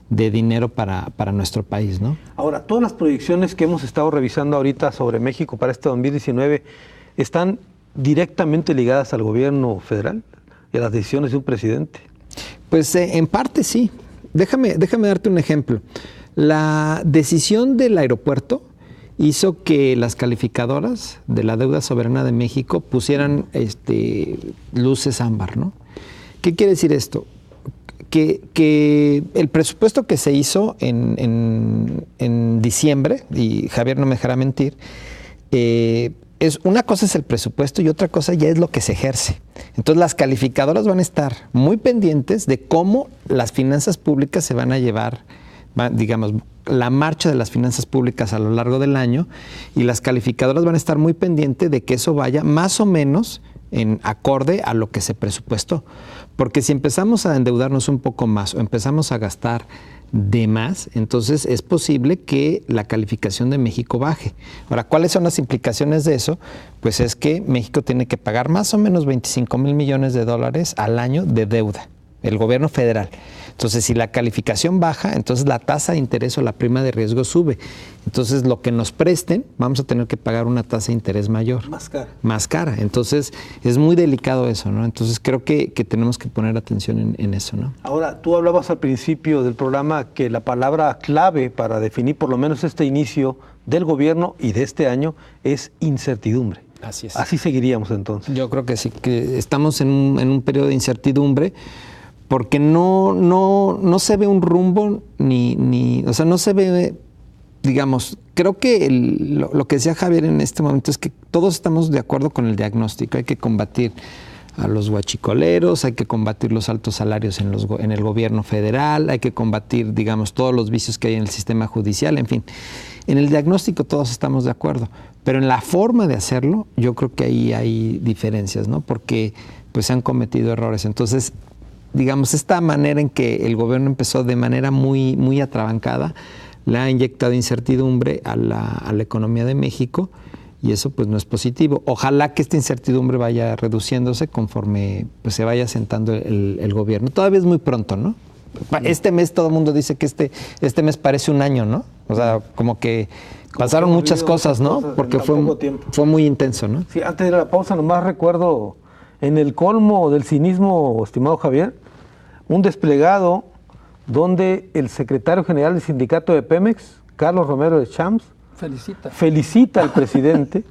dinero para nuestro país, ¿no?
Ahora, todas las proyecciones que hemos estado revisando ahorita sobre México para este 2019 están directamente ligadas al gobierno federal y a las decisiones de un presidente.
Pues en parte sí. Déjame darte un ejemplo. La decisión del aeropuerto hizo que las calificadoras de la deuda soberana de México pusieran luces ámbar, ¿no? ¿Qué quiere decir esto? Que el presupuesto que se hizo en diciembre, y Javier no me dejará mentir, una cosa es el presupuesto y otra cosa ya es lo que se ejerce. Entonces las calificadoras van a estar muy pendientes de cómo las finanzas públicas se van a llevar, digamos, la marcha de las finanzas públicas a lo largo del año, y las calificadoras van a estar muy pendientes de que eso vaya más o menos en acorde a lo que se presupuestó. Porque si empezamos a endeudarnos un poco más o empezamos a gastar de más, entonces es posible que la calificación de México baje. Ahora, ¿cuáles son las implicaciones de eso? Pues es que México tiene que pagar más o menos 25,000 millones de dólares al año de deuda, el gobierno federal. Entonces, si la calificación baja, entonces la tasa de interés o la prima de riesgo sube. Entonces, lo que nos presten, vamos a tener que pagar una tasa de interés mayor.
Más cara.
Más cara. Entonces, es muy delicado eso, ¿no? Entonces, creo que tenemos que poner atención en eso, ¿no?
Ahora, tú hablabas al principio del programa que la palabra clave para definir por lo menos este inicio del gobierno y de este año es incertidumbre.
Así es.
Así seguiríamos entonces.
Yo creo que sí, que estamos en un periodo de incertidumbre, porque no se ve un rumbo o sea, no se ve, digamos, creo que lo que decía Javier en este momento es que todos estamos de acuerdo con el diagnóstico. Hay que combatir a los huachicoleros, hay que combatir los altos salarios en el gobierno federal, hay que combatir, digamos, todos los vicios que hay en el sistema judicial, en fin. En el diagnóstico todos estamos de acuerdo, pero en la forma de hacerlo yo creo que ahí hay diferencias, ¿no? Porque pues se han cometido errores. Entonces, digamos, esta manera en que el gobierno empezó de manera muy, muy atrabancada, le ha inyectado incertidumbre a la economía de México, y eso pues no es positivo. Ojalá que esta incertidumbre vaya reduciéndose conforme pues, se vaya sentando el gobierno. Todavía es muy pronto, ¿no? Este mes todo el mundo dice que este mes parece un año, ¿no? O sea, como que pasaron muchas cosas, ¿no? Porque fue muy intenso, ¿no?
Sí, antes de la pausa nomás recuerdo, en el colmo del cinismo, estimado Javier, un desplegado donde el secretario general del sindicato de Pemex, Carlos Romero de Champs, felicita al presidente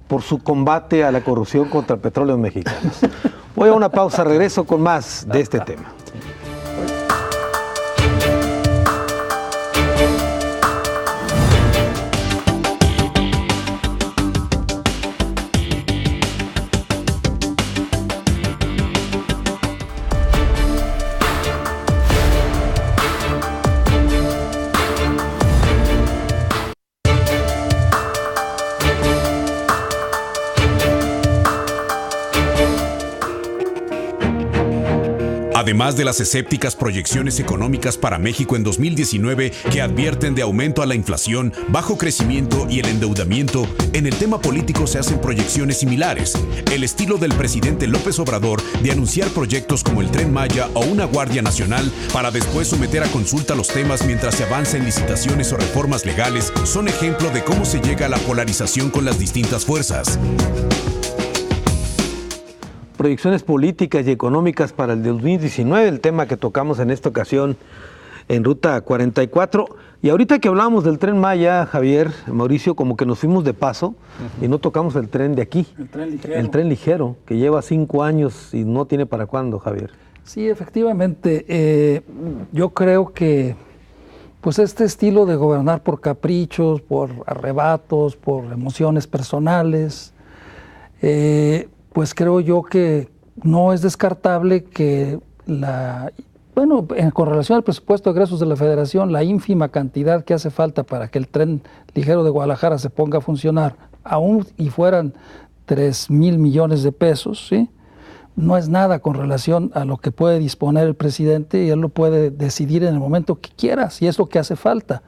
por su combate a la corrupción contra el petróleo mexicano. Voy a una pausa, regreso con más de este tema.
además de las escépticas proyecciones económicas para México en 2019 que advierten de aumento a la inflación, bajo crecimiento y el endeudamiento. En el tema político se hacen proyecciones similares, el estilo del presidente López Obrador de anunciar proyectos como el Tren Maya o una Guardia Nacional para después someter a consulta los temas mientras se avanza en licitaciones o reformas legales, son ejemplo de cómo se llega a la polarización con las distintas fuerzas.
Proyecciones políticas y económicas para el 2019, el tema que tocamos en esta ocasión en Ruta 44. Y ahorita que hablábamos del Tren Maya, Javier, Mauricio, como que nos fuimos de paso y no tocamos el tren de aquí.
El tren ligero.
El tren ligero, que lleva 5 años y no tiene para cuándo, Javier.
Sí, efectivamente. Yo creo que pues este estilo de gobernar por caprichos, por arrebatos, por emociones personales, pues creo yo que no es descartable que con relación al presupuesto de egresos de la Federación, la ínfima cantidad que hace falta para que el tren ligero de Guadalajara se ponga a funcionar, aún y fueran 3,000 millones de pesos, ¿sí?, no es nada con relación a lo que puede disponer el presidente, y él lo puede decidir en el momento que quiera, si es lo que hace falta.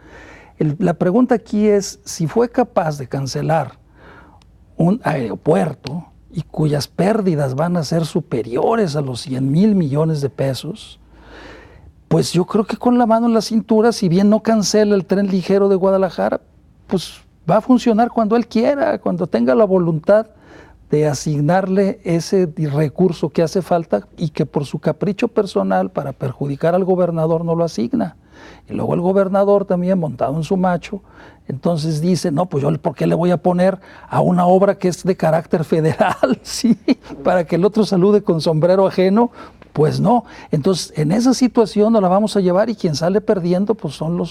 La pregunta aquí es si fue capaz de cancelar un aeropuerto y cuyas pérdidas van a ser superiores a los 100,000 millones de pesos, pues yo creo que con la mano en la cintura, si bien no cancela el tren ligero de Guadalajara, pues va a funcionar cuando él quiera, cuando tenga la voluntad de asignarle ese recurso que hace falta y que por su capricho personal para perjudicar al gobernador no lo asigna. Y luego el gobernador también, montado en su macho, entonces dice, no, pues yo ¿por qué le voy a poner a una obra que es de carácter federal? ¿Sí? Para que el otro salude con sombrero ajeno. Pues no. Entonces, en esa situación nos la vamos a llevar, y quien sale perdiendo pues son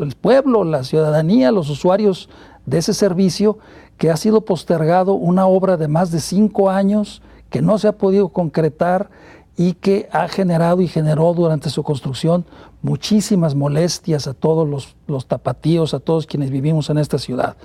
el pueblo, la ciudadanía, los usuarios de ese servicio, que ha sido postergado, una obra de más de 5 años que no se ha podido concretar y que ha generado y generó durante su construcción muchísimas molestias a todos los tapatíos, a todos quienes vivimos en esta ciudad.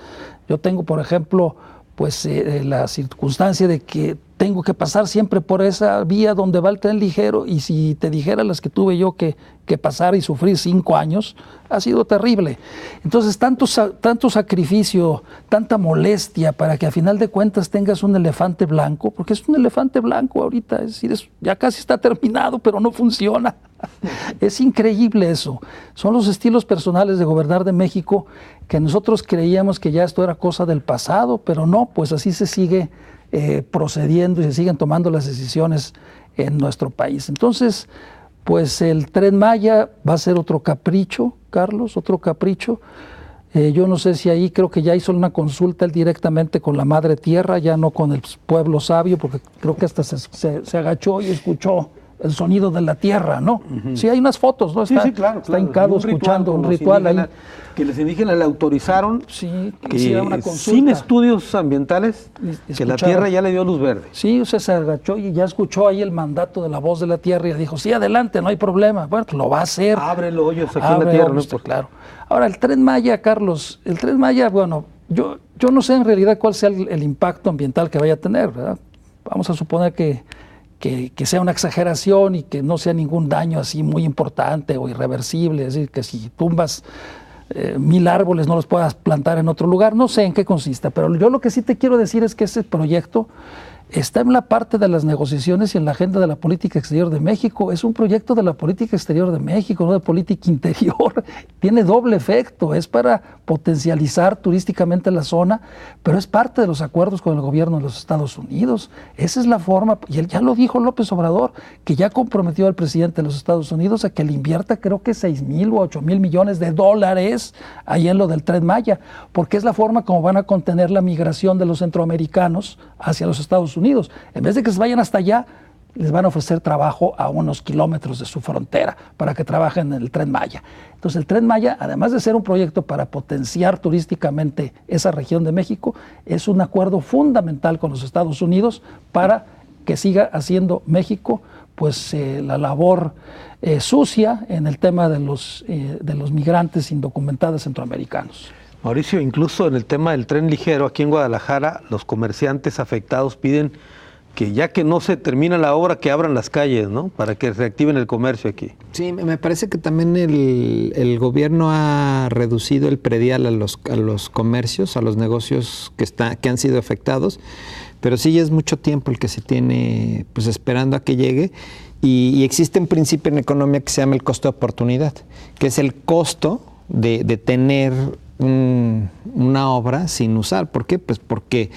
Yo tengo, por ejemplo, pues la circunstancia de que tengo que pasar siempre por esa vía donde va el tren ligero, y si te dijera las que tuve yo que pasar y sufrir 5 años, ha sido terrible. Entonces, tanto sacrificio, tanta molestia para que a final de cuentas tengas un elefante blanco, porque es un elefante blanco ahorita, es decir, ya casi está terminado, pero no funciona. Es increíble eso. Son los estilos personales de gobernar de México, que nosotros creíamos que ya esto era cosa del pasado, pero no, pues así se sigue procediendo y se siguen tomando las decisiones en nuestro país. Entonces, pues el Tren Maya va a ser otro capricho, Carlos, otro capricho. Yo no sé si ahí, creo que ya hizo una consulta él directamente con la Madre Tierra, ya no con el pueblo sabio, porque creo que hasta se agachó y escuchó el sonido de la tierra, ¿no? Uh-huh. Sí, hay unas fotos, ¿no?
Está, sí, claro.
Está hincado escuchando un ritual ahí.
Que los indígenas le autorizaron,
sí,
que sin estudios ambientales, que la tierra ya le dio luz verde.
Sí, o sea, se agachó y ya escuchó ahí el mandato de la voz de la tierra y dijo, sí, adelante, no hay problema. Bueno, lo va a hacer.
Abre el hoyo aquí en la tierra.
¿No? Claro. Ahora, el Tren Maya, Carlos, el Tren Maya, bueno, yo no sé en realidad cuál sea el impacto ambiental que vaya a tener, ¿verdad? Vamos a suponer que sea una exageración y que no sea ningún daño así muy importante o irreversible, es decir, que si tumbas 1,000 árboles no los puedas plantar en otro lugar, no sé en qué consista, pero yo lo que sí te quiero decir es que ese proyecto está en la parte de las negociaciones y en la agenda de la política exterior de México. Es un proyecto de la política exterior de México, no de política interior. Tiene doble efecto, es para potencializar turísticamente la zona, pero es parte de los acuerdos con el gobierno de los Estados Unidos. Esa es la forma, y él ya lo dijo López Obrador, que ya comprometió al presidente de los Estados Unidos a que le invierta creo que 6,000 o 8,000 millones de dólares ahí en lo del Tren Maya, porque es la forma como van a contener la migración de los centroamericanos hacia los Estados Unidos. En vez de que se vayan hasta allá, les van a ofrecer trabajo a unos kilómetros de su frontera para que trabajen en el Tren Maya. Entonces el Tren Maya, además de ser un proyecto para potenciar turísticamente esa región de México, es un acuerdo fundamental con los Estados Unidos para que siga haciendo México pues la labor sucia en el tema de los migrantes indocumentados centroamericanos.
Mauricio, incluso en el tema del tren ligero, aquí en Guadalajara, los comerciantes afectados piden que ya que no se termina la obra, que abran las calles, ¿no? Para que reactiven el comercio aquí.
Sí, me parece que también el gobierno ha reducido el predial a los comercios, a los negocios que han sido afectados, pero sí ya es mucho tiempo el que se tiene pues esperando a que llegue, y existe un principio en economía que se llama el costo de oportunidad, que es el costo de tener una obra sin usar. ¿Por qué? Pues porque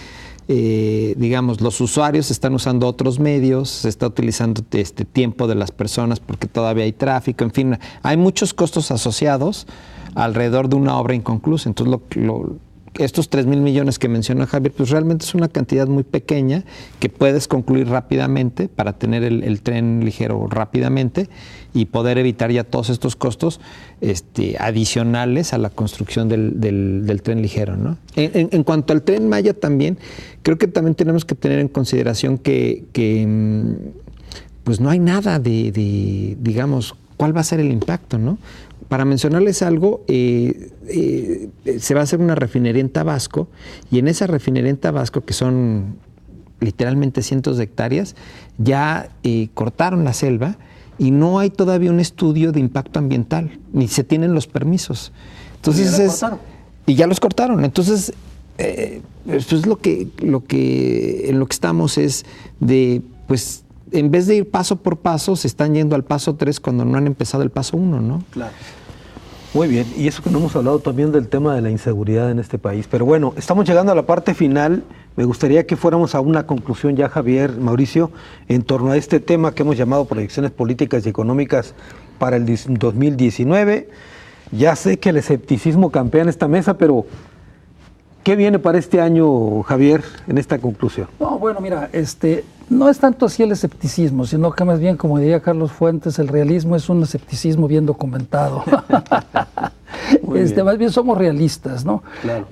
digamos, los usuarios están usando otros medios, se está utilizando tiempo de las personas porque todavía hay tráfico, en fin, hay muchos costos asociados alrededor de una obra inconclusa. Entonces, estos 3,000 millones que menciona Javier, pues realmente es una cantidad muy pequeña que puedes concluir rápidamente para tener el tren ligero rápidamente y poder evitar ya todos estos costos adicionales a la construcción del tren ligero, ¿no? En cuanto al Tren Maya también, creo que también tenemos que tener en consideración que pues no hay nada digamos, cuál va a ser el impacto, ¿no? Para mencionarles algo, se va a hacer una refinería en Tabasco, y en esa refinería en Tabasco, que son literalmente cientos de hectáreas, ya cortaron la selva y no hay todavía un estudio de impacto ambiental, ni se tienen los permisos. Entonces y ya los cortaron. Entonces, esto es en lo que estamos es de, pues, en vez de ir paso por paso, se están yendo al paso 3 cuando no han empezado el paso 1, ¿no?
Claro. Muy bien, y eso que no hemos hablado también del tema de la inseguridad en este país. Pero bueno, estamos llegando a la parte final. Me gustaría que fuéramos a una conclusión ya, Javier, Mauricio, en torno a este tema que hemos llamado proyecciones políticas y económicas para el 2019. Ya sé que el escepticismo campea en esta mesa, pero ¿qué viene para este año, Javier, en esta conclusión?
No, bueno, mira, no es tanto así el escepticismo, sino que más bien, como diría Carlos Fuentes, el realismo es un escepticismo bien documentado. Más bien somos realistas, ¿no? Claro.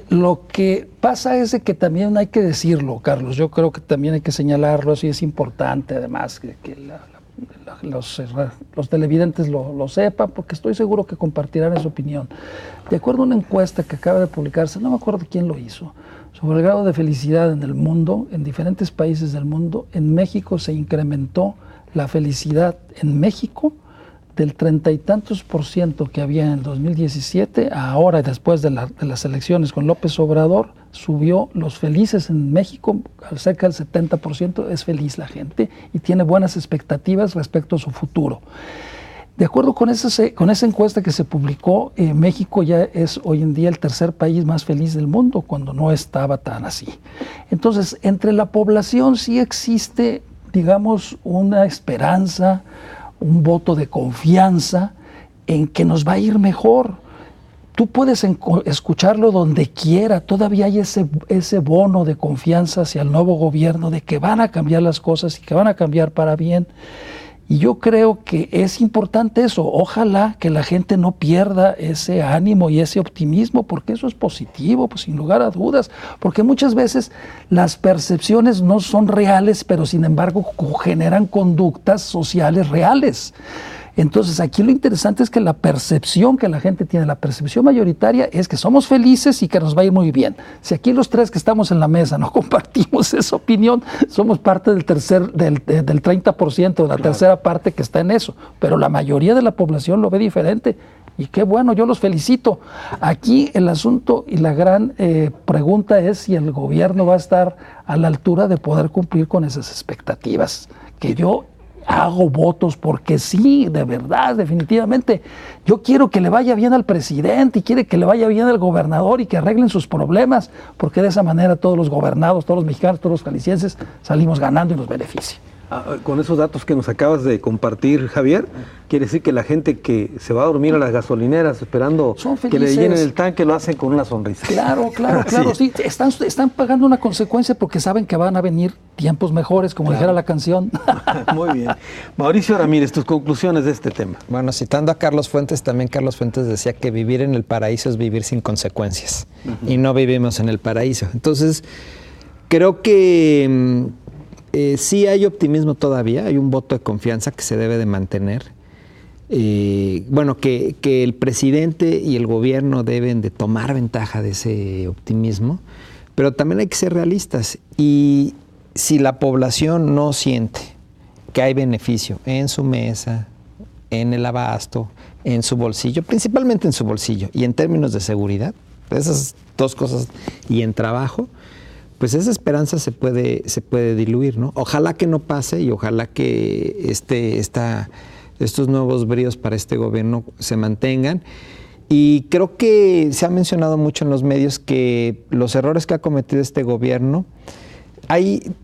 Lo que pasa es que también hay que decirlo, Carlos, yo creo que también hay que señalarlo, y es importante además que los televidentes lo sepan, porque estoy seguro que compartirán esa opinión. De acuerdo a una encuesta que acaba de publicarse, no me acuerdo quién lo hizo, sobre el grado de felicidad en el mundo, en diferentes países del mundo, en México se incrementó la felicidad en México del 30 y tantos % que había en el 2017, ahora después de las elecciones con López Obrador, subió los felices en México, cerca del 70% es feliz la gente y tiene buenas expectativas respecto a su futuro. De acuerdo con esa encuesta que se publicó, México ya es hoy en día el tercer país más feliz del mundo, cuando no estaba tan así. Entonces, entre la población sí existe, digamos, una esperanza, un voto de confianza en que nos va a ir mejor. Tú puedes escucharlo donde quiera, todavía hay ese bono de confianza hacia el nuevo gobierno de que van a cambiar las cosas y que van a cambiar para bien. Y yo creo que es importante eso. Ojalá que la gente no pierda ese ánimo y ese optimismo, porque eso es positivo, pues sin lugar a dudas. Porque muchas veces las percepciones no son reales, pero sin embargo generan conductas sociales reales. Entonces aquí lo interesante es que la percepción que la gente tiene, la percepción mayoritaria es que somos felices y que nos va a ir muy bien. Si aquí los tres que estamos en la mesa no compartimos esa opinión, somos parte del 30%, de la tercera parte que está en eso. Pero la mayoría de la población lo ve diferente. Y qué bueno, yo los felicito. Aquí el asunto y la gran pregunta es si el gobierno va a estar a la altura de poder cumplir con esas expectativas. Que yo hago votos porque sí, de verdad, definitivamente. Yo quiero que le vaya bien al presidente y quiere que le vaya bien al gobernador y que arreglen sus problemas, porque de esa manera todos los gobernados, todos los mexicanos, todos los jaliscienses salimos ganando y nos beneficia.
Con esos datos que nos acabas de compartir, Javier, quiere decir que la gente que se va a dormir a las gasolineras esperando que le llenen el tanque lo hacen con una sonrisa.
Claro, sí. Están pagando una consecuencia porque saben que van a venir tiempos mejores, como dijera la canción.
Muy bien. Mauricio Ramírez, tus conclusiones de este tema.
Bueno, citando a Carlos Fuentes, también Carlos Fuentes decía que vivir en el paraíso es vivir sin consecuencias. Y no vivimos en el paraíso. Entonces, creo que sí hay optimismo todavía, hay un voto de confianza que se debe de mantener. Bueno, que el presidente y el gobierno deben de tomar ventaja de ese optimismo, pero también hay que ser realistas. Y si la población no siente que hay beneficio en su mesa, en el abasto, en su bolsillo, principalmente en su bolsillo, y en términos de seguridad, esas dos cosas, y en trabajo, pues esa esperanza se puede diluir, ¿no? Ojalá que no pase y ojalá que estos nuevos bríos para este gobierno se mantengan. Y creo que se ha mencionado mucho en los medios que los errores que ha cometido este gobierno,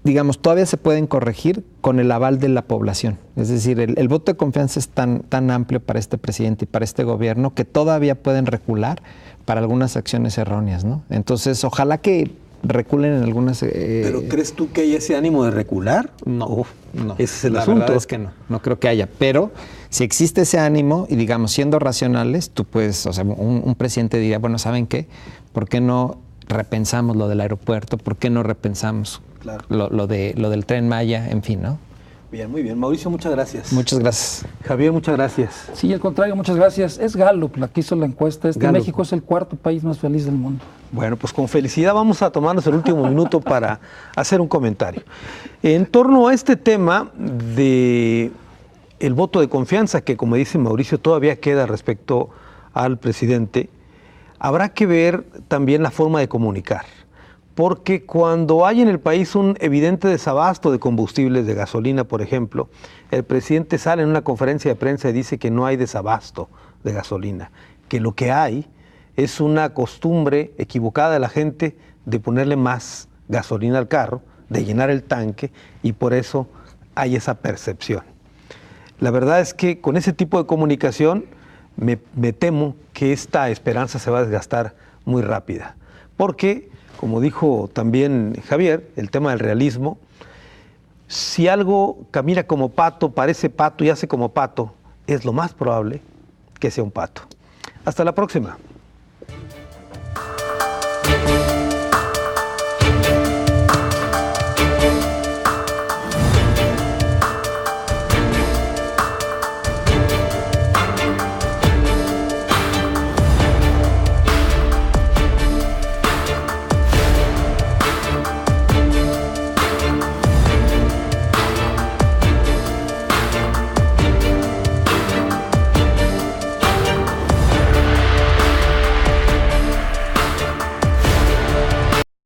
digamos, todavía se pueden corregir con el aval de la población. Es decir, el voto de confianza es tan amplio para este presidente y para este gobierno que todavía pueden recular para algunas acciones erróneas, ¿no? Entonces, ojalá que reculen en algunas...
¿Pero crees tú que hay ese ánimo de recular?
No.
Ese es el
la
asunto.
verdad es que no creo que haya. Pero si existe ese ánimo y, digamos, siendo racionales, tú puedes, o sea, un presidente diría, bueno, ¿saben qué? ¿Por qué no repensamos lo del aeropuerto? ¿Por qué no repensamos lo del Tren Maya? En fin, ¿no?
Bien, muy bien. Mauricio, muchas gracias.
Muchas gracias.
Javier, muchas gracias.
Sí, al contrario, muchas gracias. Es Gallup la que hizo la encuesta.
Gallup.
México es el cuarto país más feliz del mundo.
Bueno, pues con felicidad vamos a tomarnos el último minuto para hacer un comentario. En torno a este tema de el voto de confianza, que como dice Mauricio, todavía queda respecto al presidente, habrá que ver también la forma de comunicar. Porque cuando hay en el país un evidente desabasto de combustibles, de gasolina, por ejemplo, el presidente sale en una conferencia de prensa y dice que no hay desabasto de gasolina, que lo que hay es una costumbre equivocada de la gente de ponerle más gasolina al carro, de llenar el tanque, y por eso hay esa percepción. La verdad es que con ese tipo de comunicación me temo que esta esperanza se va a desgastar muy rápida, porque como dijo también Javier, el tema del realismo, si algo camina como pato, parece pato y hace como pato, es lo más probable que sea un pato. Hasta la próxima.